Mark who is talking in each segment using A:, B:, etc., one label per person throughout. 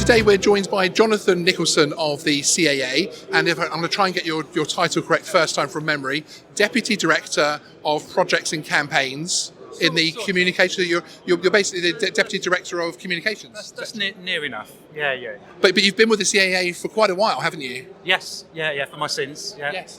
A: today we're joined by Jonathan Nicholson of the CAA, and I'm going to try and get your title correct first time from memory, Deputy Director of Projects and Campaigns in the communication. You're basically the Deputy Director of Communications.
B: That's near enough. Yeah.
A: But you've been with the CAA for quite a while, haven't you?
B: Yes. Yeah. For my sins. Yeah.
A: Yes.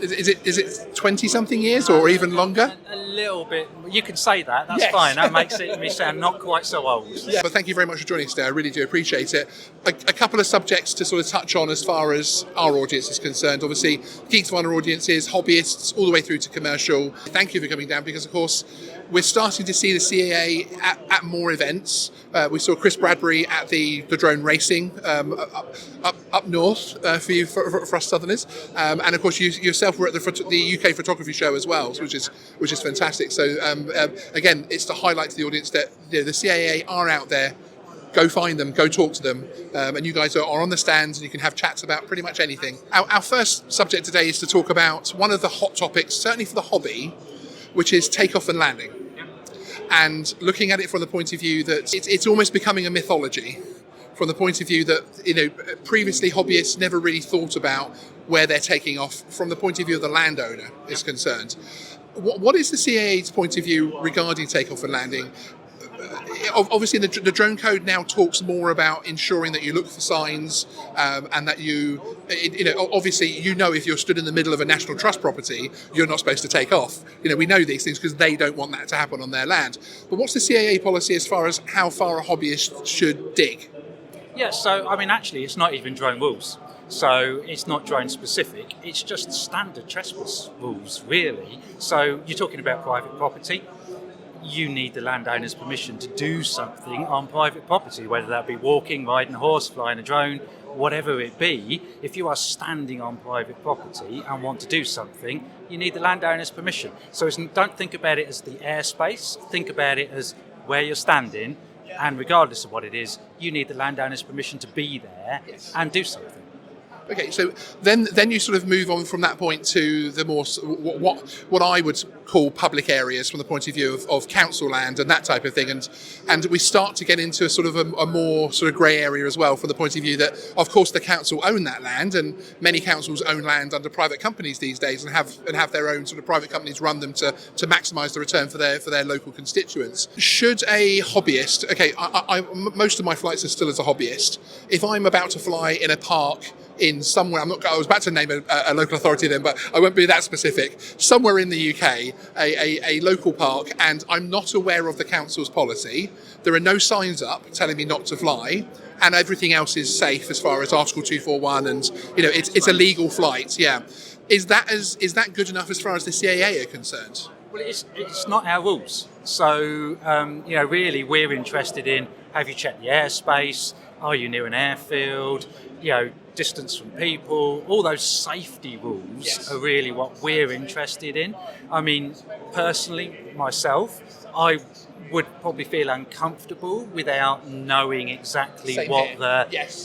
A: Is it 20-something years or even longer?
B: A little bit. You can say that. That's
A: Yes.
B: fine. That makes me sound not quite so old.
A: Yeah. But thank you very much for joining us today. I really do appreciate it. A couple of subjects to sort of touch on as far as our audience is concerned. Obviously, Geeksvana audiences, hobbyists, all the way through to commercial. Thank you for coming down because, of course, we're starting to see the CAA at more events. We saw Chris Bradbury at the drone racing up north for us Southerners, and of course you yourself were at the UK photography show as well, which is fantastic. So again, it's to highlight to the audience that the CAA are out there. Go find them, go talk to them, and you guys are on the stands and you can have chats about pretty much anything. Our first subject today is to talk about one of the hot topics, certainly for the hobby, which is takeoff and landing. And looking at it from the point of view that it's almost becoming a mythology, from the point of view that previously hobbyists never really thought about where they're taking off from the point of view of the landowner is concerned. What is the CAA's point of view regarding takeoff and landing? Obviously, the drone code now talks more about ensuring that you look for signs and that obviously, if you're stood in the middle of a National Trust property, you're not supposed to take off. We know these things because they don't want that to happen on their land. But what's the CAA policy as far as how far a hobbyist should dig?
B: Yeah, so actually it's not even drone rules. So it's not drone specific, it's just standard trespass rules, really. So you're talking about private property. You need the landowner's permission to do something on private property, whether that be walking, riding a horse, flying a drone, whatever it be. If you are standing on private property and want to do something, you need the landowner's permission. So don't think about it as the airspace, think about it as where you're standing, and regardless of what it is, you need the landowner's permission to be there and do something.
A: Okay, so then you sort of move on from that point to the more what I would call public areas from the point of view of council land and that type of thing, and we start to get into sort of a more sort of grey area as well from the point of view that, of course, the council own that land, and many councils own land under private companies these days and have their own sort of private companies run them to maximise the return for their local constituents. Should a hobbyist? Okay, I most of my flights are still as a hobbyist. If I'm about to fly in a park in somewhere, I was about to name a local authority then, but I won't be that specific. Somewhere in the UK, a local park, and I'm not aware of the council's policy. There are no signs up telling me not to fly, and everything else is safe as far as Article 241, and it's a legal flight. Yeah, is that good enough as far as the CAA are concerned?
B: Well, it's not our rules. So really, we're interested in: have you checked the airspace? Are you near an airfield? Distance from people, all those safety rules are really what we're interested in. Personally, myself, I would probably feel uncomfortable without knowing exactly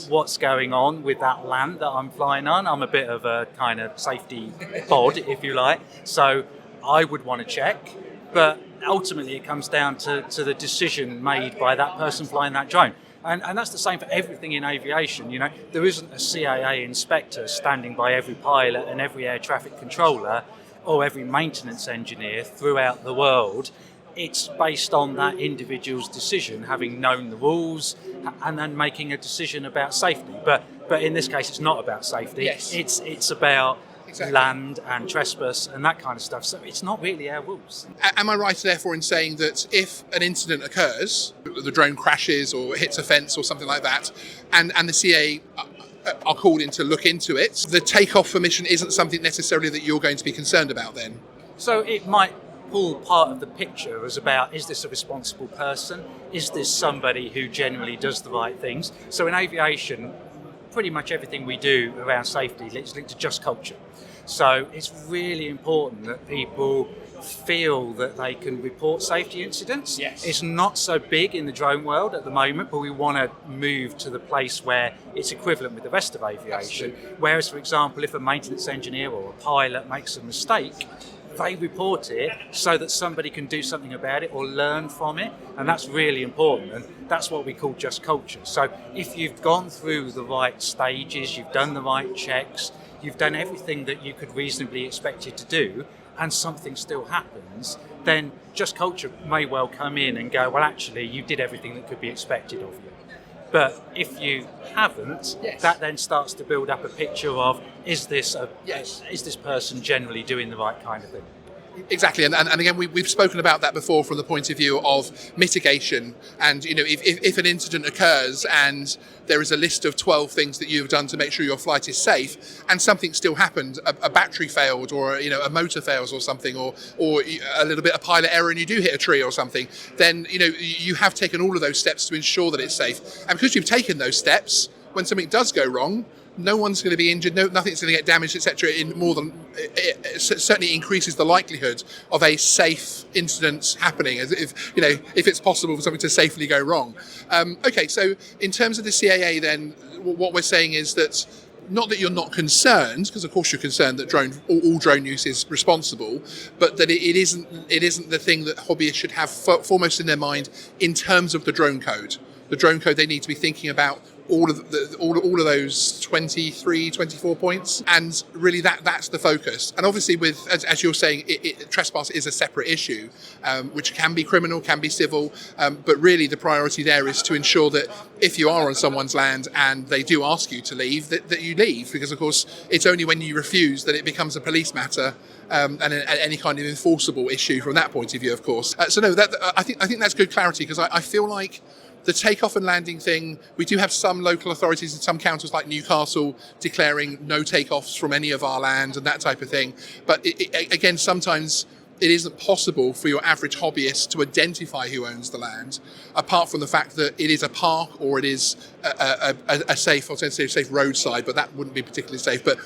B: what's going on with that land that I'm flying on. I'm a bit of a kind of safety bod, if you like, so I would want to check, but ultimately it comes down to the decision made by that person flying that drone. And that's the same for everything in aviation. There isn't a CAA inspector standing by every pilot and every air traffic controller or every maintenance engineer throughout the world. It's based on that individual's decision, having known the rules and then making a decision about safety. But in this case, it's not about safety.
A: Yes.
B: It's about land and trespass and that kind of stuff. So it's not really our rules.
A: Am I right, therefore, in saying that if an incident occurs, the drone crashes or hits a fence or something like that, and the CAA are called in to look into it, the takeoff permission isn't something necessarily that you're going to be concerned about then?
B: So it might pull part of the picture as about, is this a responsible person? Is this somebody who generally does the right things? So in aviation, pretty much everything we do around safety is linked to just culture. So it's really important that people feel that they can report safety incidents.
A: Yes.
B: It's not so big in the drone world at the moment, but we want to move to the place where it's equivalent with the rest of aviation.
A: Absolutely.
B: Whereas, for example, if a maintenance engineer or a pilot makes a mistake, they report it so that somebody can do something about it or learn from it, and that's really important, and that's what we call just culture. So if you've gone through the right stages, you've done the right checks, you've done everything that you could reasonably expect you to do, and something still happens, then just culture may well come in and go, well, actually, you did everything that could be expected of you. But if you haven't, that then starts to build up a picture of, is this person generally doing the right kind of thing?
A: Exactly, and again, we've spoken about that before from the point of view of mitigation. And if an incident occurs and there is a list of 12 things that you've done to make sure your flight is safe, and something still happened, a battery failed, or a motor fails or something, or a little bit of pilot error and you do hit a tree or something, then you have taken all of those steps to ensure that it's safe. And because you've taken those steps, when something does go wrong, no one's going to be injured, nothing's going to get damaged, etc. In more than it certainly increases the likelihood of a safe incident happening, as if it's possible for something to safely go wrong. Okay, so in terms of the CAA, then what we're saying is that not that you're not concerned, because of course you're concerned that all drone use is responsible, but that it isn't the thing that hobbyists should have foremost in their mind in terms of the drone code. The drone code, they need to be thinking about all of those 23, 24 points, and really that's the focus. And obviously, with as you're saying, trespass is a separate issue, which can be criminal, can be civil, but really the priority there is to ensure that if you are on someone's land and they do ask you to leave, that you leave, because of course it's only when you refuse that it becomes a police matter. And any kind of enforceable issue from that point of view, of course. So no, I think that's good clarity, because I feel like the takeoff and landing thing, we do have some local authorities in some councils like Newcastle declaring no takeoffs from any of our land and that type of thing. But again, sometimes it isn't possible for your average hobbyist to identify who owns the land, apart from the fact that it is a park or it is a safe, I was going to say safe roadside, but that wouldn't be particularly safe, but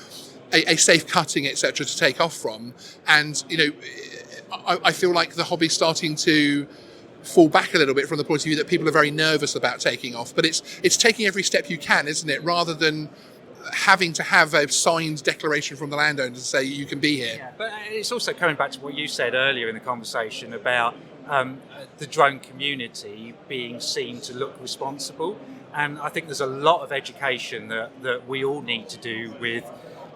A: a safe cutting, etc., to take off from. And, I feel like the hobby's starting to fall back a little bit from the point of view that people are very nervous about taking off. But it's taking every step you can, isn't it? Rather than having to have a signed declaration from the landowner to say you can be here.
B: Yeah, but it's also coming back to what you said earlier in the conversation about the drone community being seen to look responsible. And I think there's a lot of education that we all need to do with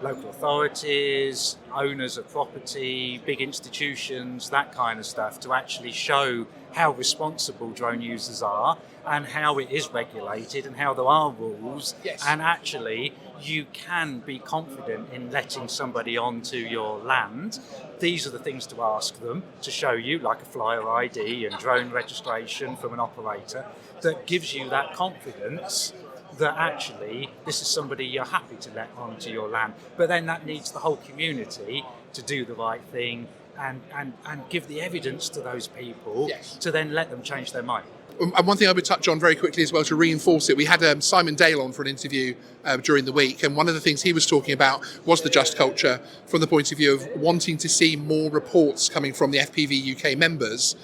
B: local authorities, owners of property, big institutions, that kind of stuff, to actually show how responsible drone users are and how it is regulated and how there are rules.
A: Yes.
B: And actually you can be confident in letting somebody onto your land. These are the things to ask them to show you, like a flyer ID and drone registration from an operator, that gives you that confidence that actually this is somebody you're happy to let onto your land. But then that needs the whole community to do the right thing and give the evidence to those people to then let them change their mind.
A: And one thing I would touch on very quickly as well to reinforce it, we had Simon Dale on for an interview during the week, and one of the things he was talking about was the just culture from the point of view of wanting to see more reports coming from the FPV UK members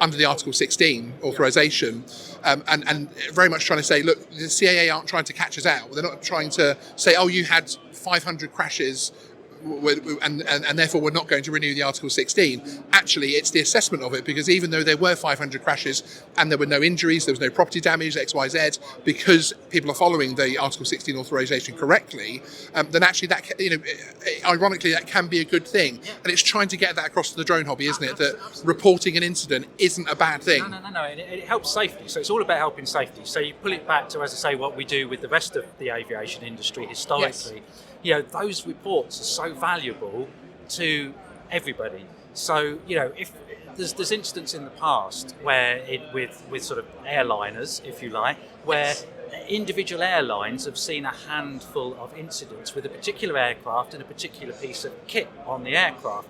A: under the Article 16 authorisation, and very much trying to say, look, the CAA aren't trying to catch us out. They're not trying to say, oh, you had 500 crashes and therefore we're not going to renew the Article 16. Actually, it's the assessment of it, because even though there were 500 crashes and there were no injuries, there was no property damage, XYZ, because people are following the Article 16 authorisation correctly, then actually that, ironically, that can be a good thing. And it's trying to get that across to the drone hobby, isn't it? That reporting an incident isn't a bad thing.
B: No. It helps safety. So it's all about helping safety. So you pull it back to, as I say, what we do with the rest of the aviation industry historically. Yes. Those reports are so valuable to everybody. So, if there's incidents in the past where with sort of airliners, if you like, where individual airlines have seen a handful of incidents with a particular aircraft and a particular piece of kit on the aircraft.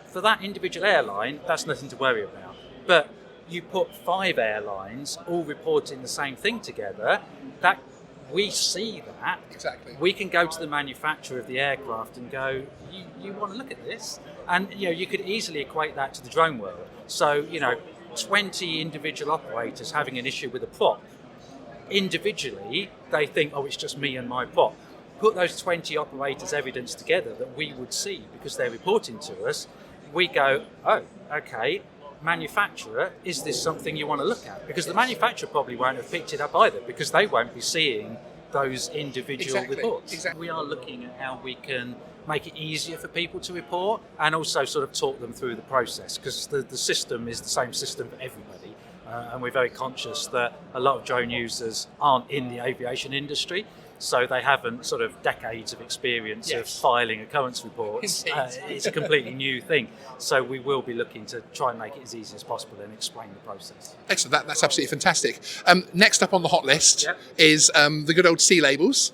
B: For that individual airline, that's nothing to worry about. But you put 5 airlines all reporting the same thing together, that we see that.
A: Exactly.
B: We can go to the manufacturer of the aircraft and go, you want to look at this? And you could easily equate that to the drone world. So 20 individual operators having an issue with a prop. Individually, they think, oh, it's just me and my prop. Put those 20 operators' evidence together that we would see because they're reporting to us. we go, oh, okay, manufacturer, is this something you want to look at? Because the manufacturer probably won't have picked it up either, because they won't be seeing those individual reports.
A: Exactly.
B: We are looking at how we can make it easier for people to report, and also sort of talk them through the process, because the system is the same system for everybody. And we're very conscious that a lot of drone users aren't in the aviation industry, so they haven't sort of decades of experience of filing occurrence reports. It's a completely new thing. So we will be looking to try and make it as easy as possible and explain the process.
A: Excellent, that's absolutely fantastic. Next up on the hot list is the good old C labels.